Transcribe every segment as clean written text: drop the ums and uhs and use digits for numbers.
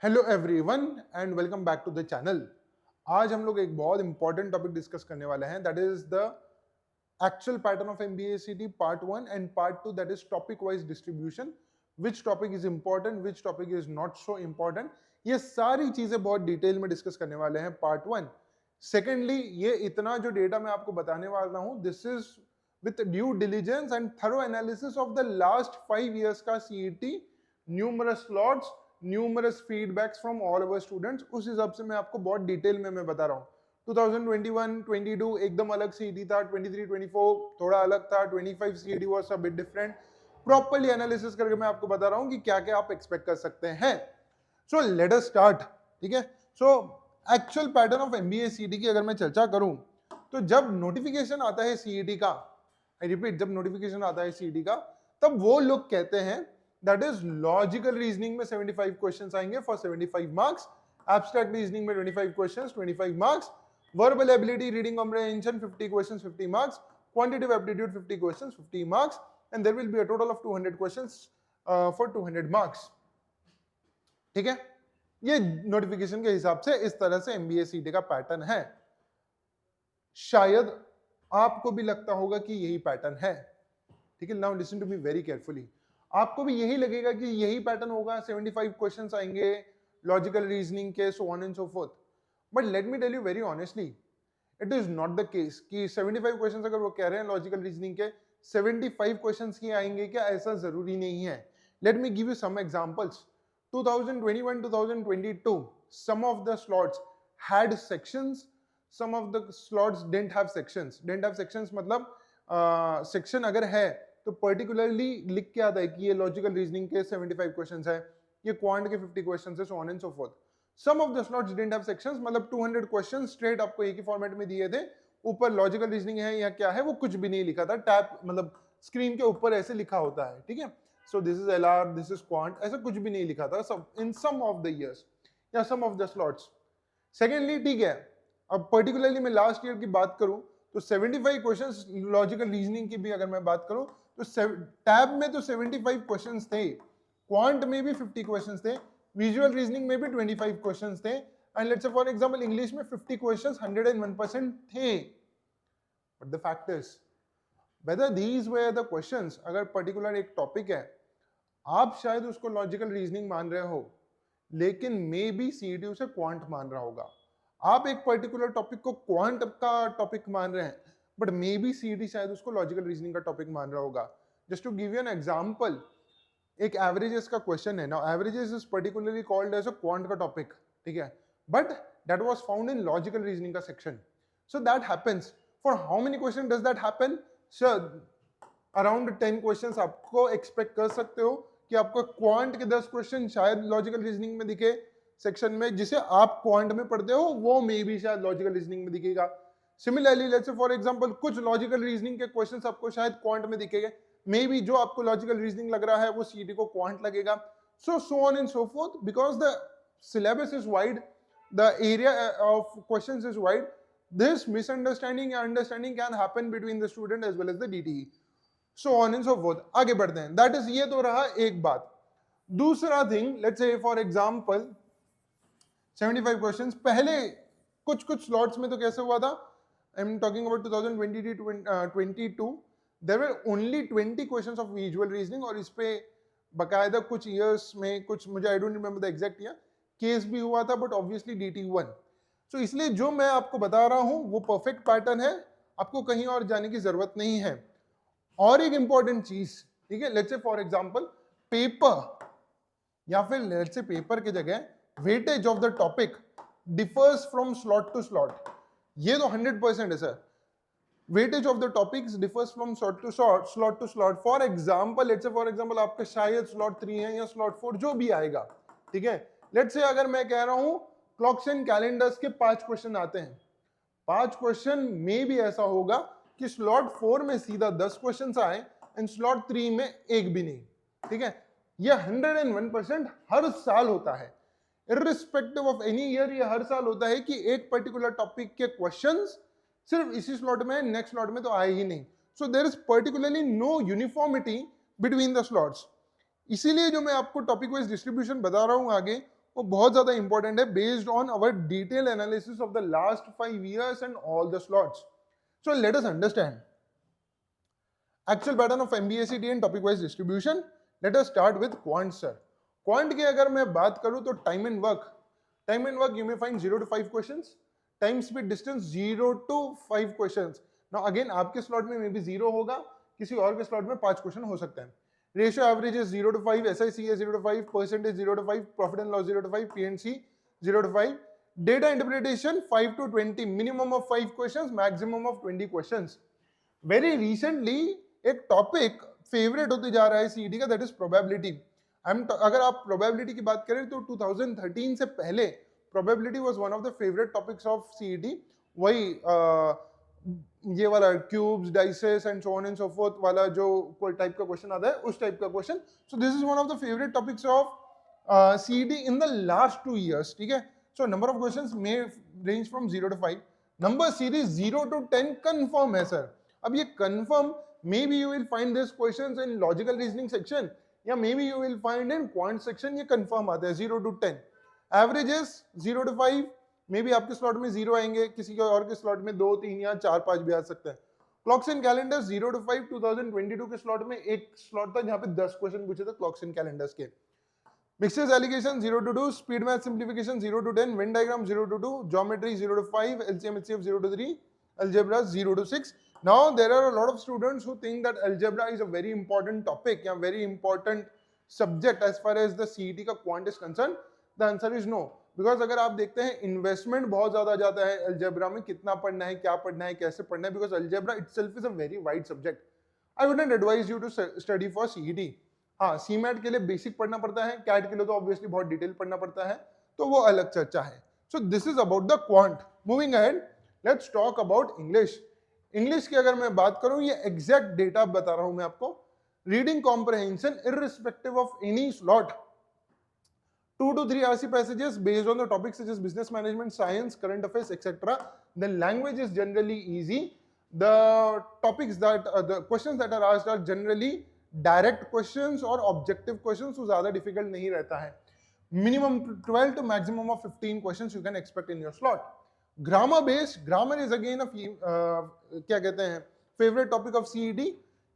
Hello everyone and welcome back to the channel. आज हम लोग एक बहुत इंपॉर्टेंट टॉपिक डिस्कस करने वाले हैं, that is the actual pattern of MBACT part 1 and part 2, that is topic wise distribution. Which topic is important, which topic is not so important, ये सारी चीजें बहुत डिटेल में डिस्कस करने वाले हैं पार्ट 1। सेकेंडली, ये इतना जो डेटा मैं आपको बताने वाला हूं, this is with due diligence and thorough analysis of the last 5 years का CET, numerous slots, numerous feedbacks from all our students. उस हिसाब से मैं आपको बहुत डिटेल में मैं बता रहा हूँ। 2021 22 एकदम अलग सीईटी था, 23 24 थोड़ा अलग था, 25 CET was a bit different. Properly analysis करके मैं आपको बता रहा हूँ कि क्या क्या आप एक्सपेक्ट कर सकते हैं। So let us start. ठीक है, so actual pattern of MBA CET की अगर मैं चर्चा करूं, तो जब नोटिफिकेशन आता है सीईटी का, आई रिपीट, जब नोटिफिकेशन आता है सीईटी का, तब वो लोग कहते हैं दैट इज लॉजिकल रीजनिंग में 75 क्वेश्चंस आएंगे फॉर 75 मार्क्स, एब्स्ट्रैक्ट रीजनिंग में 25 questions 25 marks, verbal ability reading comprehension 50 questions 50 marks, quantitative aptitude 50 questions 50 marks, and there will be a total of 200 questions for 200 marks. ठीक है, ये notification के हिसाब से इस तरह से एमबीए सीटी का पैटर्न है। शायद आपको भी लगता होगा कि यही पैटर्न है। ठीक है, now listen to me very carefully. आपको भी यही लगेगा कि यही पैटर्न होगा, 75 क्वेश्चंस आएंगे लॉजिकल रीजनिंग के, so on and so forth. But let me tell you very honestly, it is not the case कि 75 क्वेश्चंस अगर वो कह रहे हैं लॉजिकल रीजनिंग के, 75 क्वेश्चंस ही आएंगे क्या? ऐसा जरूरी नहीं है। Let me give you some examples. 2021 2022, some of the slots had sections, some of the slots didn't have sections. Didn't have sections मतलब सेक्शन अगर है तो पर्टिकुलरली लिख के आता है कि ये लॉजिकल रीजनिंग के 75 क्वेश्चंस है, ये क्वांट के 50 क्वेश्चंस है, so on and so forth. Some of the slots didn't have sections, मतलब 200 क्वेश्चंस स्ट्रेट आपको एक ही फॉर्मेट में दिए थे, ऊपर लॉजिकल रीजनिंग है या क्या है वो कुछ भी नहीं लिखा था, टैप मतलब स्क्रीन के ऊपर ऐसे लिखा होता है। ठीक है, so this is LR, this is quant, ऐसा कुछ भी नहीं लिखा था सब इन सम ऑफ द ईयर्स या सम ऑफ द स्लॉट्स। सेकेंडली, ठीक है, अब पर्टिकुलरली मैं लास्ट ईयर की बात करूं तो 75 क्वेश्चंस लॉजिकल रीजनिंग की भी अगर मैं बात करूं तो टैब में तो 75 क्वेश्चंस थे, क्वांट में भी 50 क्वेश्चंस थे, विजुअल रीजनिंग में भी 25 क्वेश्चंस थे, and let's say for example English में 50 क्वेश्चंस 101% थे। But the fact is whether these were the questions, अगर पर्टिकुलर एक टॉपिक है, आप शायद उसको लॉजिकल रीजनिंग मान रहे हो, लेकिन मे बी सीईटी उसे क्वांट मान रहा होगा। आप एक पर्टिकुलर टॉपिक को क्वांट का टॉपिक मान रहे हैं, बट मे बी सीईटी शायद उसको लॉजिकल रीजनिंग का टॉपिक मान रहा होगा। Just to give you an example, एक एवरेजेस का क्वेश्चन है। Now averages is particularly called as a quant का टॉपिक, ठीक है, but that was found in logical reasoning का section. So that happens. For how many question does that happen? Sir, around 10 questions आपको expect कर सकते हो कि आपको क्वांट के 10 क्वेश्चन शायद लॉजिकल रीजनिंग में दिखे सेक्शन में, जिसे आप क्वांट में पढ़ते हो वो मे भी शायद लॉजिकल रीजनिंग में दिखेगा। Similarly let's say for example कुछ लॉजिकल रीजनिंग के क्वेश्चंस आपको शायद क्वांट में दिखेंगे, मे बी जो आपको लॉजिकल रीजनिंग लग रहा है वो सीईटी को क्वांट लगेगा, सो on and so fourth, because the syllabus is wide, the area of questions is wide, this misunderstanding and understanding can happen between the student as well as the DTE, so on and so forth। आगे बढ़ते हैं, that is ये तो रहा एक बात। दूसरा thing, let's say for example 75 questions पहले कुछ कुछ स्लॉट्स में तो कैसे हुआ था, I am talking about 2022, there were only 20 questions of visual reasoning, और इस पे बकायदा कुछ ईयर्स में कुछ, मुझे I don't remember the exact year, case भी हुआ था, बट ऑब्वियसली DT1। तो इसलिए जो मैं आपको बता रहा हूं वो परफेक्ट पैटर्न है, आपको कहीं और जाने की जरूरत नहीं है। और एक इंपॉर्टेंट चीज, ठीक है, let's say for example paper, या फिर लेट्स से पेपर की जगह weightage of the topic differs from slot to slot, ये तो 100% है sir. Weightage of the topics differs from slot to slot, slot to slot. For example let's say for example आपका शायद slot 3 है या slot 4, जो भी आएगा, ठीक है। लेट्स से अगर मैं कह रहा हूं क्लॉक्स एंड कैलेंडर्स के 5 क्वेश्चन आते हैं, 5 क्वेश्चन में भी ऐसा होगा कि स्लॉट 4 में सीधा 10 क्वेश्चन आए एंड स्लॉट 3 में एक भी नहीं, ठीक है। ये 101% हर साल होता है, इररिस्पेक्टिव ऑफ एनी ईयर, ये हर साल होता है कि एक पर्टिकुलर टॉपिक के क्वेश्चंस सिर्फ इसी स्लॉट में, नेक्स्ट स्लॉट में तो आए ही नहीं। So there is particularly no uniformity between the slots. इसीलिए जो मैं आपको टॉपिक वाइज डिस्ट्रीब्यूशन बता रहा हूं आगे, वो बहुत ज्यादा इंपॉर्टेंट है, based on our detail analysis of the last 5 years and all the slots. So let us understand actual pattern of MBA-CT and topic wise distribution. Let us start with quant sir. Quant की अगर मैं बात करूं तो time and work you may find 0 to 5 questions, time speed distance 0 to 5 questions. Now again आपके slot में may be 0 होगा, किसी और के slot में 5 question हो सकते हैं. Ratio average is 0 to 5, SIC is 0 to 5, percentage 0 to 5, profit and loss 0 to 5, PNC 0 to 5. Data interpretation 5 to 20, minimum of 5 questions, maximum of 20 questions. Very recently एक टॉपिक फेवरेट होते जा रहा है सीईटी का, दैट इज प्रोबेबिलिटी. अगर आप probability की बात करें तो 2013 से पहले probability was one of the favourite topics of CET. वही ये वाला cubes, dices and so on and so fourth वाला जो कोई टाइप का क्वेश्चन आता है, उस टाइप का question. So this is one of the favourite topics of CET in the last 2 years. ठीक है. So number of questions may range from 0 to 5. Number series 0 to 10 confirm है सर. अब ये confirm, maybe you will find these questions in logical reasoning section या maybe you will find in quant section. ये confirm आते हैं 0 to 10. averages 0 to 5, maybe आपके slot में 0 आएंगे, किसी के और के slot में 2, 3 या 4, 5 भी आ सकते हैं. clocks and calendars 0 to 5, 2022 के slot में एक slot था जहाँ पे 10 question पूछे थे clocks and calendars के. mixes allocation 0 to 2, speed math simplification 0 to 10, Venn diagram 0 to 2, geometry 0 to 5, LCM HCF 0 to 3, algebra 0 to 6. Now there are a lot of students who think that algebra is a very important topic या very important subject as far as the CET का quant is concerned. The answer is no, because अगर आप देखते हैं investment बहुत ज्यादा जाता है algebra में, कितना पढ़ना है, क्या पढ़ना है, कैसे पढ़ना है, because algebra itself is a very wide subject. I wouldn't advise you to study for CET. हाँ, CMAT के लिए basic पढ़ना पड़ता है, CAT के लिए तो obviously बहुत detail पढ़ना पड़ता है, तो वो अलग चर्चा है. So this is about the quant. Moving ahead, let's talk about English. English की अगर मैं बात करूं, ये एग्जैक्ट डेटा बता रहा हूं मैं आपको. Reading comprehension irrespective of any slot, 2 to 3 RC passages based on the topics such as business management, science, current affairs, etc. The language is generally easy. The topics that the questions that are asked are generally direct questions or objective questions, so ज्यादा difficult नहीं रहता है. Minimum 12 to maximum of 15 questions you can expect in your slot. Grammar based, grammar is again a क्या कहते हैं favorite topic of CET.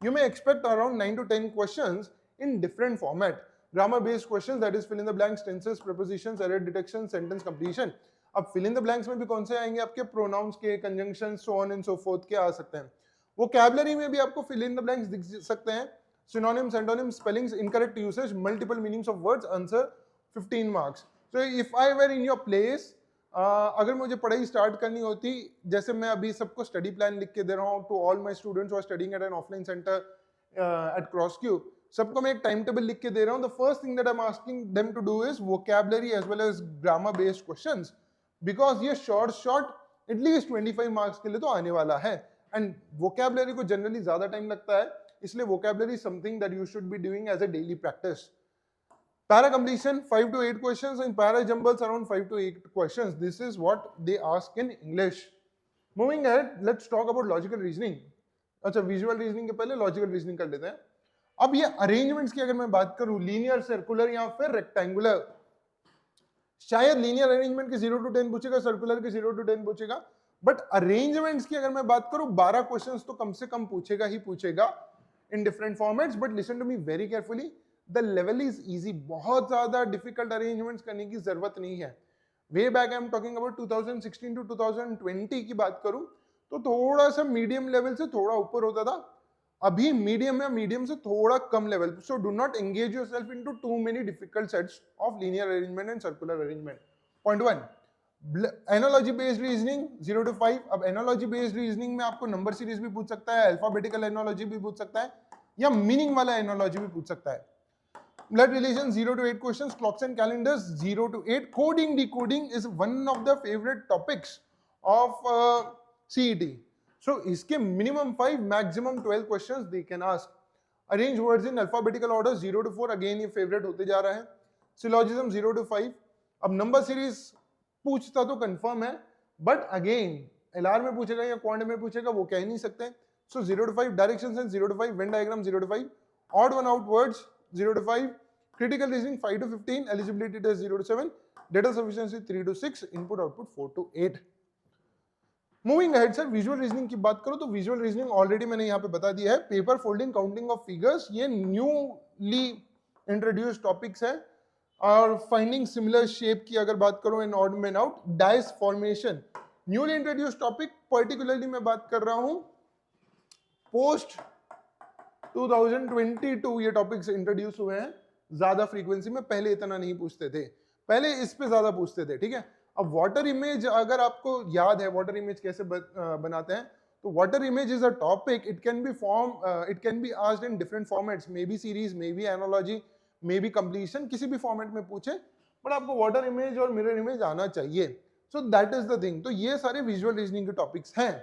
You may expect around 9 to 10 questions in different format. Grammar based questions, that is fill in the blanks, tenses, prepositions, error detection, sentence completion. अब fill in the blanks में भी कौन से आएंगे आपके? pronouns के, conjunctions, so on and so forth के आ सकते हैं. vocabulary में भी आपको fill in the blanks दिख सकते हैं. synonyms, antonyms, spellings, incorrect usage, multiple meanings of words, answer 15 marks. So if I were in your place, अगर मुझे पढ़ाई स्टार्ट करनी होती, जैसे मैं अभी सबको स्टडी प्लान लिख के दे रहा हूँ to all my students who are studying at an offline centre at cross cube, सबको मैं एक टाइम टेबल लिख के दे रहा हूँ. The first thing that I am asking them to do is vocabulary as well as grammar based questions, because ये short at least 25 marks के लिए तो आने वाला है. एंड वोकैबुलरी को जनरली ज्यादा टाइम लगता है, इसलिए vocabulary something that you should be doing as a daily practice. Para completion 5 to 8 questions, and para jumbles around 5 to 8 questions. This is what they ask in English. Moving ahead, let's talk about logical reasoning. अच्छा, visual reasoning के पहले logical reasoning कर लेते हैं. अब ये arrangements की अगर मैं बात करूं, linear, circular या फिर rectangular, शायद linear arrangement के 0 to 10 पूछेगा, circular के 0 to 10 पूछेगा, but arrangements की अगर मैं बात करूं 12 questions तो कम से कम पूछेगा ही पूछेगा in different formats. But listen to me very carefully. The level is easy. बहुत ज्यादा difficult arrangements करने की जरूरत नहीं है. Way back I am talking about 2016 to 2020 की बात करूं तो थोड़ा सा मीडियम लेवल से थोड़ा ऊपर होता था, अभी मीडियम या मीडियम से थोड़ा कम level. So do not engage yourself into too many difficult sets of linear arrangement and circular arrangement. Point 1, analogy based reasoning 0 to 5. अब analogy based reasoning में आपको number series भी पूछ सकता है, alphabetical analogy भी पूछ सकता है, या meaning वाला analogy भी पूछ सकता है. Blood relation 0 to 8 questions, clocks and calendars 0 to 8. Coding, decoding is one of the favorite topics of CET. So इसके minimum 5, maximum 12 questions they can ask. Arrange words in alphabetical order 0 to 4, again ये favorite होते जा रहा है. Syllogism 0 to 5. अब number series पूछता तो confirm है, but again LR में पूछेगा या quant में पूछेगा वो कह नहीं सकते. So 0 to 5. Direction sense 0 to 5. Venn diagram 0 to 5. Odd one out words 0 to 5. Critical reasoning 5 to 15, eligibility test 0 to 7, data sufficiency 3 to 6, input output 4 to 8. Moving ahead sir, visual reasoning की बात करो तो विजुअल रीजनिंग ऑलरेडी मैंने यहाँ पे बता दिया है. Paper folding, counting of figures, ये न्यूली इंट्रोड्यूस टॉपिक्स है. और फाइंडिंग सिमिलर शेप की अगर बात करो in odd man out, dice formation newly introduce topic. Particularly मैं बात कर रहा हूं पोस्ट 2022 ये टॉपिक्स इंट्रोड्यूस हुए हैं ज्यादा फ्रीक्वेंसी में. पहले इतना नहीं पूछते थे, पहले इस पे ज्यादा पूछते थे. ठीक है, अब वाटर इमेज अगर आपको याद है वाटर इमेज कैसे बनाते हैं, तो water image is a topic. It can be asked in different formats, may be series, may be analogy, may be completion, किसी भी फॉर्मेट में पूछे, बट आपको वाटर इमेज और मिरर इमेज आना चाहिए. So that is the thing. तो ये सारे विजुअल रीजनिंग के टॉपिक्स हैं.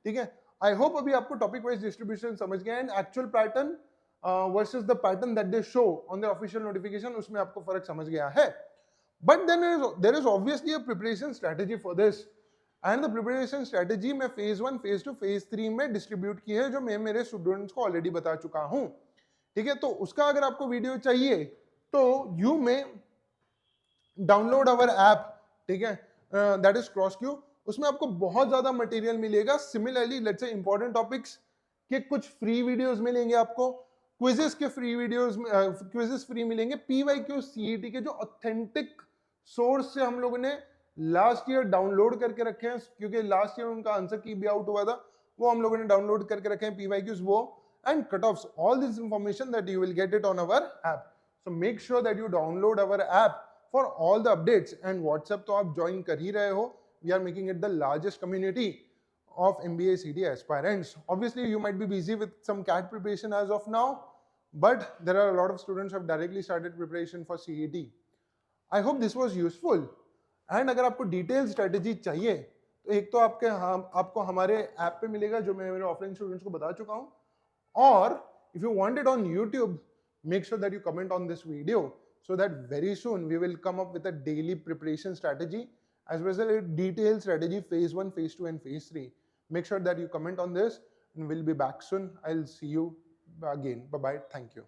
ठीक है, आई होप अभी आपको टॉपिक वाइज डिस्ट्रीब्यूशन समझ गया. And actual pattern versus the pattern that they show on the official notification, उसमें आपको फर्क समझ गया है. But then there is obviously a preparation strategy for this, and the preparation strategy मैं phase 1, phase 2, phase 3 में distribute की है, जो मैं मेरे स्टूडेंट्स को ऑलरेडी बता चुका हूं. ठीक है, तो उसका अगर आपको वीडियो चाहिए तो यू में डाउनलोड अवर ऐप. ठीक है, दैट इज क्रॉसक्यू. उसमें आपको बहुत ज्यादा मटेरियल मिलेगा. Similarly let's say important topics के कुछ फ्री वीडियोस मिलेंगे आपको, क्विजेस के फ्री वीडियोस, क्विजेस फ्री मिलेंगे, पीवाईक्यू सीईटी के जो ऑथेंटिक सोर्स से हम लोगों ने लास्ट ईयर डाउनलोड करके रखे हैं, क्योंकि लास्ट ईयर उनका आंसर की भी आउट हुआ था, वो हम लोगों ने डाउनलोड करके रखे हैं पीवाईक्यूज वो, and cut offs, all this information that you will get it on our app. So make sure that you download our app for all the updates. And WhatsApp तो आप ज्वाइन कर ही रहे हो. We are making it the largest community of MBA CD aspirants. Obviously, you might be busy with some CAT preparation as of now, but there are a lot of students who have directly started preparation for CET. I hope this was useful. And अगर आपको detailed strategy चाहिए, तो एक तो आपको हमारे app पे मिलेगा, जो मैं मेरे ऑफलाइन स्टूडेंट्स को बता चुका हूँ. और if you want it on YouTube, make sure that you comment on this video, so that very soon we will come up with a daily preparation strategy as well as a detailed strategy, phase 1, phase 2 and phase 3. Make sure that you comment on this, and we'll be back soon. I'll see you again. Bye bye. Thank you.